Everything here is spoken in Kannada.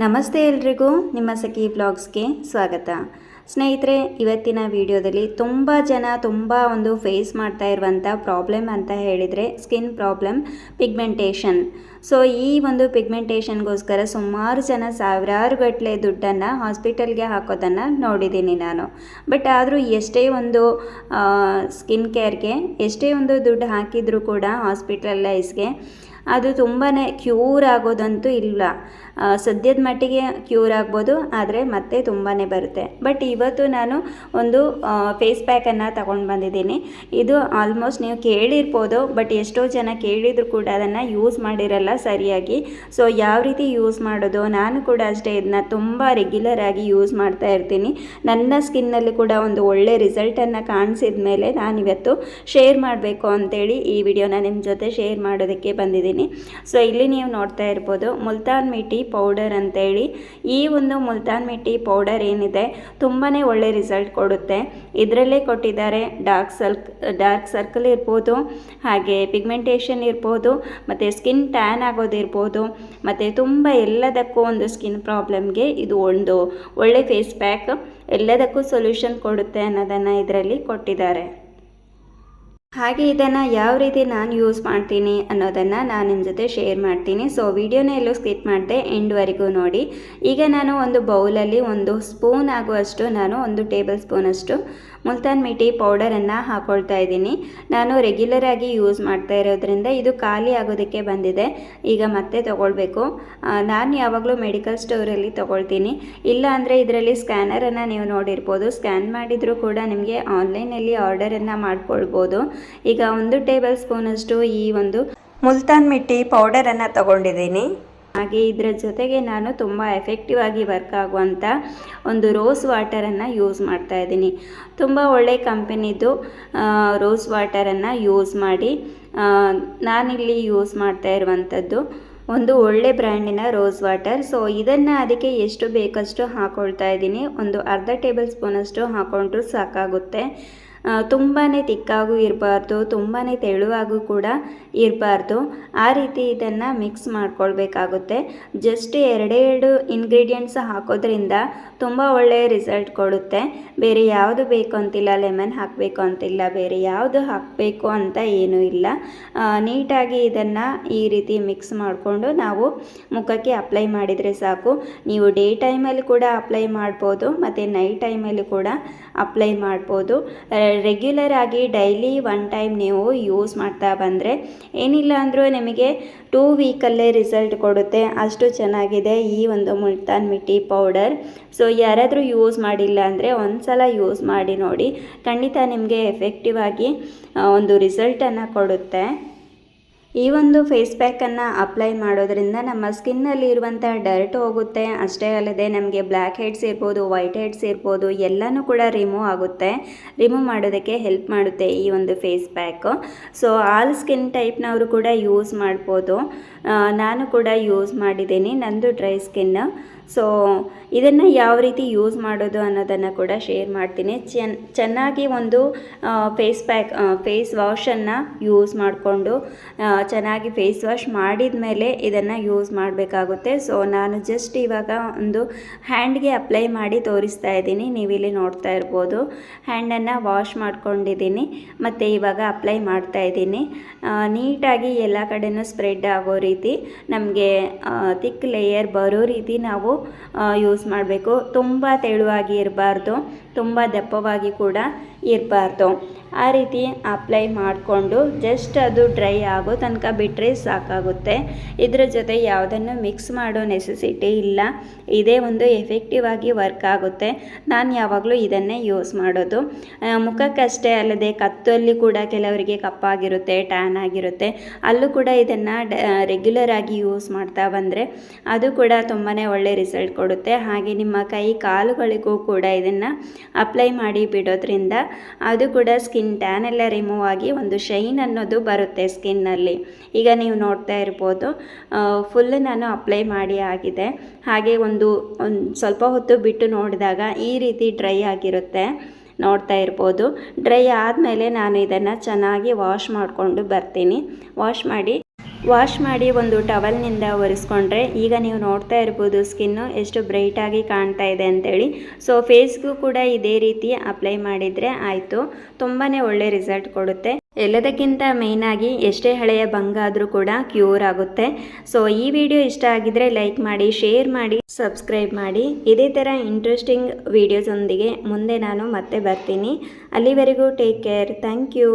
ನಮಸ್ತೆ ಎಲ್ರಿಗೂ, ನಿಮ್ಮ ಸಖಿ ಬ್ಲಾಗ್ಸ್ಗೆ ಸ್ವಾಗತ. ಸ್ನೇಹಿತರೆ, ಇವತ್ತಿನ ವಿಡಿಯೋದಲ್ಲಿ ತುಂಬ ಒಂದು ಫೇಸ್ ಮಾಡ್ತಾ ಇರುವಂಥ ಪ್ರಾಬ್ಲಮ್ ಅಂತ ಹೇಳಿದರೆ ಸ್ಕಿನ್ ಪ್ರಾಬ್ಲಮ್, ಪಿಗ್ಮೆಂಟೇಷನ್. ಸೊ ಈ ಒಂದು ಪಿಗ್ಮೆಂಟೇಷನ್ಗೋಸ್ಕರ ಸುಮಾರು ಜನ ಸಾವಿರಾರು ಗಟ್ಟಲೆ ದುಡ್ಡನ್ನು ಹಾಸ್ಪಿಟಲ್ಗೆ ಹಾಕೋದನ್ನು ನೋಡಿದ್ದೀನಿ ನಾನು. ಬಟ್ ಆದರೂ ಎಷ್ಟೇ ಒಂದು ಸ್ಕಿನ್ ಕೇರ್ಗೆ ಎಷ್ಟೇ ಒಂದು ದುಡ್ಡು ಹಾಕಿದರೂ ಕೂಡ ಹಾಸ್ಪಿಟಲೈಸ್ಗೆ ಅದು ತುಂಬಾ ಕ್ಯೂರ್ ಆಗೋದಂತೂ ಇಲ್ಲ. ಸದ್ಯದ ಮಟ್ಟಿಗೆ ಕ್ಯೂರ್ ಆಗ್ಬೋದು, ಆದರೆ ಮತ್ತೆ ತುಂಬಾ ಬರುತ್ತೆ. ಬಟ್ ಇವತ್ತು ನಾನು ಒಂದು ಫೇಸ್ ಪ್ಯಾಕನ್ನು ತಗೊಂಡು ಬಂದಿದ್ದೀನಿ. ಇದು ಆಲ್ಮೋಸ್ಟ್ ನೀವು ಕೇಳಿರ್ಬೋದು, ಬಟ್ ಎಷ್ಟೋ ಜನ ಕೇಳಿದ್ರು ಕೂಡ ಅದನ್ನು ಯೂಸ್ ಮಾಡಿರಲ್ಲ ಸರಿಯಾಗಿ. ಸೊ ಯಾವ ರೀತಿ ಯೂಸ್ ಮಾಡೋದು, ನಾನು ಕೂಡ ಅಷ್ಟೇ ಇದನ್ನ ತುಂಬ ರೆಗ್ಯುಲರ್ ಆಗಿ ಯೂಸ್ ಮಾಡ್ತಾ ಇರ್ತೀನಿ. ನನ್ನ ಸ್ಕಿನ್ನಲ್ಲಿ ಕೂಡ ಒಂದು ಒಳ್ಳೆ ರಿಸಲ್ಟನ್ನು ಕಾಣಿಸಿದ ಮೇಲೆ ನಾನಿವತ್ತು ಶೇರ್ ಮಾಡಬೇಕು ಅಂತೇಳಿ ಈ ವಿಡಿಯೋನ ನಿಮ್ಮ ಜೊತೆ ಶೇರ್ ಮಾಡೋದಕ್ಕೆ ಬಂದಿದ್ದೀನಿ. ಸೊ ಇಲ್ಲಿ ನೀವು ನೋಡ್ತಾ ಇರ್ಬೋದು ಮುಲ್ತಾನ್ ಮಿಟ್ಟಿ ಪೌಡರ್ ಅಂತೇಳಿ. ಈ ಒಂದು ಮುಲ್ತಾನ್ ಮಿಟ್ಟಿ ಪೌಡರ್ ಏನಿದೆ ತುಂಬಾ ಒಳ್ಳೆ ರಿಸಲ್ಟ್ ಕೊಡುತ್ತೆ. ಇದರಲ್ಲೇ ಕೊಟ್ಟಿದ್ದಾರೆ ಡಾರ್ಕ್ ಸರ್ಕಲ್ ಇರ್ಬೋದು, ಹಾಗೆ ಪಿಗ್ಮೆಂಟೇಷನ್ ಇರ್ಬೋದು, ಮತ್ತು ಸ್ಕಿನ್ ಟ್ಯಾನ್ ಆಗೋದಿರ್ಬೋದು, ಮತ್ತು ತುಂಬ ಎಲ್ಲದಕ್ಕೂ ಒಂದು ಸ್ಕಿನ್ ಪ್ರಾಬ್ಲಮ್ಗೆ ಇದು ಒಂದು ಒಳ್ಳೆ ಫೇಸ್ ಪ್ಯಾಕ್, ಎಲ್ಲದಕ್ಕೂ ಸೊಲ್ಯೂಷನ್ ಕೊಡುತ್ತೆ ಅನ್ನೋದನ್ನು ಇದರಲ್ಲಿ ಕೊಟ್ಟಿದ್ದಾರೆ. ಹಾಗೆ ಇದನ್ನು ಯಾವ ರೀತಿ ನಾನು ಯೂಸ್ ಮಾಡ್ತೀನಿ ಅನ್ನೋದನ್ನು ನಾನು ನಿಮ್ಮ ಜೊತೆ ಶೇರ್ ಮಾಡ್ತೀನಿ. ಸೊ ವಿಡಿಯೋನ ಎಲ್ಲೂ ಸ್ಕಿಪ್ ಮಾಡಿದೆ, ಎಂಡ್ವರೆಗೂ ನೋಡಿ. ಈಗ ನಾನು ಒಂದು ಬೌಲಲ್ಲಿ ಒಂದು ಸ್ಪೂನ್ ಆಗುವಷ್ಟು, ನಾನು ಒಂದು ಟೇಬಲ್ ಸ್ಪೂನಷ್ಟು ಮುಲ್ತಾನ್ ಮಿಟ್ಟಿ ಪೌಡರನ್ನು ಹಾಕ್ಕೊಳ್ತಾ ಇದ್ದೀನಿ. ನಾನು ರೆಗ್ಯುಲರಾಗಿ ಯೂಸ್ ಮಾಡ್ತಾ ಇರೋದ್ರಿಂದ ಇದು ಖಾಲಿ ಆಗೋದಕ್ಕೆ ಬಂದಿದೆ. ಈಗ ಮತ್ತೆ ತೊಗೊಳ್ಬೇಕು. ನಾನು ಯಾವಾಗಲೂ ಮೆಡಿಕಲ್ ಸ್ಟೋರಲ್ಲಿ ತೊಗೊಳ್ತೀನಿ. ಇಲ್ಲ ಅಂದರೆ ಇದರಲ್ಲಿ ಸ್ಕ್ಯಾನರನ್ನು ನೀವು ನೋಡಿರ್ಬೋದು. ಸ್ಕ್ಯಾನ್ ಮಾಡಿದರೂ ಕೂಡ ನಿಮಗೆ ಆನ್ಲೈನಲ್ಲಿ ಆರ್ಡರನ್ನು ಮಾಡ್ಕೊಳ್ಬೋದು. ಈಗ ಒಂದು ಟೇಬಲ್ ಸ್ಪೂನಷ್ಟು ಈ ಒಂದು ಮುಲ್ತಾನ್ ಮಿಟ್ಟಿ ಪೌಡರನ್ನು ತಗೊಂಡಿದ್ದೀನಿ. ಹಾಗೆ ಇದರ ಜೊತೆಗೆ ನಾನು ತುಂಬ ಎಫೆಕ್ಟಿವ್ ಆಗಿ ವರ್ಕ್ ಆಗುವಂಥ ಒಂದು ರೋಸ್ ವಾಟರನ್ನು ಯೂಸ್ ಮಾಡ್ತಾ ಇದ್ದೀನಿ. ತುಂಬ ಒಳ್ಳೆ ಕಂಪನಿದು ರೋಸ್ ವಾಟರನ್ನು ಯೂಸ್ ಮಾಡಿ ನಾನಿಲ್ಲಿ ಯೂಸ್ ಮಾಡ್ತಾ ಇರುವಂಥದ್ದು ಒಂದು ಒಳ್ಳೆ ಬ್ರ್ಯಾಂಡಿನ ರೋಸ್ ವಾಟರ್. ಸೊ ಇದನ್ನು ಅದಕ್ಕೆ ಎಷ್ಟು ಬೇಕಷ್ಟು ಹಾಕ್ಕೊಳ್ತಾ ಇದ್ದೀನಿ. ಒಂದು ಅರ್ಧ ಟೇಬಲ್ ಸ್ಪೂನಷ್ಟು ಹಾಕ್ಕೊಂಡ್ರೂ ಸಾಕಾಗುತ್ತೆ. ತುಂಬಾ ತಿಕ್ಕಾಗೂ ಇರಬಾರ್ದು, ತುಂಬಾ ತೆಳುವಾಗೂ ಕೂಡ ಇರಬಾರ್ದು. ಆ ರೀತಿ ಇದನ್ನು ಮಿಕ್ಸ್ ಮಾಡ್ಕೊಳ್ಬೇಕಾಗುತ್ತೆ. ಜಸ್ಟ್ ಎರಡೆರಡು ಇಂಗ್ರೀಡಿಯೆಂಟ್ಸ್ ಹಾಕೋದ್ರಿಂದ ತುಂಬ ಒಳ್ಳೆಯ ರಿಸಲ್ಟ್ ಕೊಡುತ್ತೆ. ಬೇರೆ ಯಾವುದು ಬೇಕು ಅಂತಿಲ್ಲ, ಲೆಮನ್ ಹಾಕಬೇಕು ಅಂತಿಲ್ಲ, ಬೇರೆ ಯಾವುದು ಹಾಕಬೇಕು ಅಂತ ಏನೂ ಇಲ್ಲ. ನೀಟಾಗಿ ಇದನ್ನು ಈ ರೀತಿ ಮಿಕ್ಸ್ ಮಾಡಿಕೊಂಡು ನಾವು ಮುಖಕ್ಕೆ ಅಪ್ಲೈ ಮಾಡಿದರೆ ಸಾಕು. ನೀವು ಡೇ ಟೈಮಲ್ಲಿ ಕೂಡ ಅಪ್ಲೈ ಮಾಡ್ಬೋದು, ಮತ್ತು ನೈಟ್ ಟೈಮಲ್ಲಿ ಕೂಡ ಅಪ್ಲೈ ಮಾಡ್ಬೋದು. ರೆಗ್ಯುಲರ್ ಆಗಿ ಡೈಲಿ 1 ಟೈಮ್ ನೀವು ಯೂಸ್ ಮಾಡ್ತಾ ಬಂದರೆ ಏನಿಲ್ಲ ಅಂದರೂ ನಿಮಗೆ 2 ವೀಕಲ್ಲೇ ರಿಸಲ್ಟ್ ಕೊಡುತ್ತೆ. ಅಷ್ಟು ಚೆನ್ನಾಗಿದೆ ಈ ಒಂದು ಮುಲ್ತಾನ್ ಮಿಟ್ಟಿ ಪೌಡರ್. ಸೊ ಯಾರಾದರೂ ಯೂಸ್ ಮಾಡಿಲ್ಲ ಅಂದರೆ ಒಂದು ಸಲ ಯೂಸ್ ಮಾಡಿ ನೋಡಿ, ಖಂಡಿತ ನಿಮಗೆ ಎಫೆಕ್ಟಿವ್ ಆಗಿ ಒಂದು ರಿಸಲ್ಟನ್ನು ಕೊಡುತ್ತೆ. ಈ ಒಂದು ಫೇಸ್ ಪ್ಯಾಕನ್ನು ಅಪ್ಲೈ ಮಾಡೋದ್ರಿಂದ ನಮ್ಮ ಸ್ಕಿನ್ನಲ್ಲಿ ಇರುವಂಥ ಡರ್ಟ್ ಹೋಗುತ್ತೆ. ಅಷ್ಟೇ ಅಲ್ಲದೆ ನಮಗೆ ಬ್ಲ್ಯಾಕ್ ಹೆಡ್ಸ್ ಇರ್ಬೋದು, ವೈಟ್ ಹೆಡ್ಸ್ ಇರ್ಬೋದು, ಎಲ್ಲನೂ ಕೂಡ ರಿಮೂವ್ ಆಗುತ್ತೆ. ರಿಮೂವ್ ಮಾಡೋದಕ್ಕೆ ಹೆಲ್ಪ್ ಮಾಡುತ್ತೆ ಈ ಒಂದು face pack. So all skin ಟೈಪ್ನವರು ಕೂಡ ಯೂಸ್ ಮಾಡ್ಬೋದು. ನಾನು ಕೂಡ ಯೂಸ್ ಮಾಡಿದ್ದೀನಿ, ನಂದು ಡ್ರೈ ಸ್ಕಿನ್. ಸೊ ಇದನ್ನು ಯಾವ ರೀತಿ ಯೂಸ್ ಮಾಡೋದು ಅನ್ನೋದನ್ನು ಕೂಡ ಶೇರ್ ಮಾಡ್ತೀನಿ. ಚೆನ್ನಾಗಿ ಒಂದು ಫೇಸ್ ವಾಶನ್ನು ಯೂಸ್ ಮಾಡಿಕೊಂಡು ಚೆನ್ನಾಗಿ ಫೇಸ್ ವಾಶ್ ಮಾಡಿದ ಮೇಲೆ ಇದನ್ನು ಯೂಸ್ ಮಾಡಬೇಕಾಗುತ್ತೆ. ಸೊ ನಾನು ಜಸ್ಟ್ ಇವಾಗ ಒಂದು ಹ್ಯಾಂಡ್ಗೆ ಅಪ್ಲೈ ಮಾಡಿ ತೋರಿಸ್ತಾ ಇದ್ದೀನಿ. ನೀವಿಲ್ಲಿ ನೋಡ್ತಾ ಇರ್ಬೋದು, ಹ್ಯಾಂಡನ್ನು ವಾಶ್ ಮಾಡ್ಕೊಂಡಿದ್ದೀನಿ ಮತ್ತು ಇವಾಗ ಅಪ್ಲೈ ಮಾಡ್ತಾ ಇದ್ದೀನಿ. ನೀಟಾಗಿ ಎಲ್ಲ ಕಡೆಯೂ ಸ್ಪ್ರೆಡ್ ಆಗೋ ರೀತಿ, ನಮಗೆ ಥಿಕ್ ಲೇಯರ್ ಬರೋ ರೀತಿ ನಾವು ಯೂಸ್ ಮಾಡಬೇಕು. ತುಂಬ ತೆಳುವಾಗಿ ಇರಬಾರ್ದು, ತುಂಬ ದಪ್ಪವಾಗಿ ಕೂಡ ಇರಬಾರ್ದು. ಆ ರೀತಿ ಅಪ್ಲೈ ಮಾಡಿಕೊಂಡು ಜಸ್ಟ್ ಅದು ಡ್ರೈ ಆಗೋ ತನಕ ಬಿಟ್ಟರೆ ಸಾಕಾಗುತ್ತೆ. ಇದರ ಜೊತೆ ಯಾವುದನ್ನು ಮಿಕ್ಸ್ ಮಾಡೋ ನೆಸೆಸಿಟಿ ಇಲ್ಲ. ಇದೇ ಒಂದು ಎಫೆಕ್ಟಿವ್ ಆಗಿ ವರ್ಕ್ ಆಗುತ್ತೆ. ನಾನು ಯಾವಾಗಲೂ ಇದನ್ನೇ ಯೂಸ್ ಮಾಡೋದು. ಮುಖಕ್ಕಷ್ಟೇ ಅಲ್ಲದೆ ಕತ್ತಲ್ಲಿ ಕೂಡ ಕೆಲವರಿಗೆ ಕಪ್ಪಾಗಿರುತ್ತೆ, ಟ್ಯಾನ್ ಆಗಿರುತ್ತೆ, ಅಲ್ಲೂ ಕೂಡ ಇದನ್ನು ರೆಗ್ಯುಲರ್ ಆಗಿ ಯೂಸ್ ಮಾಡ್ತಾ ಬಂದರೆ ಅದು ಕೂಡ ತುಂಬಾ ಒಳ್ಳೆ ರಿಸಲ್ಟ್ ಕೊಡುತ್ತೆ. ಹಾಗೆ ನಿಮ್ಮ ಕೈ ಕಾಲುಗಳಿಗೂ ಕೂಡ ಇದನ್ನು ಅಪ್ಲೈ ಮಾಡಿ ಬಿಡೋದ್ರಿಂದ ಅದು ಕೂಡ ಸ್ಕಿನ್ ಟ್ಯಾನ್ ಎಲ್ಲ ರಿಮೂವ್ ಆಗಿ ಒಂದು ಶೈನ್ ಅನ್ನೋದು ಬರುತ್ತೆ ಸ್ಕಿನ್ನಲ್ಲಿ. ಈಗ ನೀವು ನೋಡ್ತಾ ಇರ್ಬೋದು, ಫುಲ್ ನಾನು ಅಪ್ಲೈ ಮಾಡಿ ಆಗಿದೆ. ಹಾಗೆ ಒಂದು ಸ್ವಲ್ಪ ಹೊತ್ತು ಬಿಟ್ಟು ನೋಡಿದಾಗ ಈ ರೀತಿ ಡ್ರೈ ಆಗಿರುತ್ತೆ, ನೋಡ್ತಾ ಇರ್ಬೋದು. ಡ್ರೈ ಆದಮೇಲೆ ನಾನು ಇದನ್ನು ಚೆನ್ನಾಗಿ ವಾಶ್ ಮಾಡಿಕೊಂಡು ಬರ್ತೀನಿ. ವಾಶ್ ಮಾಡಿ ವಾಶ್ ಮಾಡಿ ಒಂದು ಟವಲ್ನಿಂದ ಒರೆಸ್ಕೊಂಡ್ರೆ ಈಗ ನೀವು ನೋಡ್ತಾ ಇರ್ಬೋದು ಸ್ಕಿನ್ನು ಎಷ್ಟು ಬ್ರೈಟಾಗಿ ಕಾಣ್ತಾ ಇದೆ ಅಂತೇಳಿ. ಸೊ ಫೇಸ್ಗೂ ಕೂಡ ಇದೇ ರೀತಿ ಅಪ್ಲೈ ಮಾಡಿದರೆ ಆಯಿತು, ತುಂಬಾ ಒಳ್ಳೆ ರಿಸಲ್ಟ್ ಕೊಡುತ್ತೆ. ಎಲ್ಲದಕ್ಕಿಂತ ಮೇಯ್ನಾಗಿ ಎಷ್ಟೇ ಹಳೆಯ ಭಂಗ ಆದರೂ ಕೂಡ ಕ್ಯೂರ್ ಆಗುತ್ತೆ. ಸೊ ಈ ವಿಡಿಯೋ ಇಷ್ಟ ಆಗಿದ್ರೆ ಲೈಕ್ ಮಾಡಿ, ಶೇರ್ ಮಾಡಿ, ಸಬ್ಸ್ಕ್ರೈಬ್ ಮಾಡಿ. ಇದೇ ಥರ ಇಂಟ್ರೆಸ್ಟಿಂಗ್ ವಿಡಿಯೋಸೊಂದಿಗೆ ಮುಂದೆ ನಾನು ಮತ್ತೆ ಬರ್ತೀನಿ. ಅಲ್ಲಿವರೆಗೂ ಟೇಕ್ ಕೇರ್. Thank you.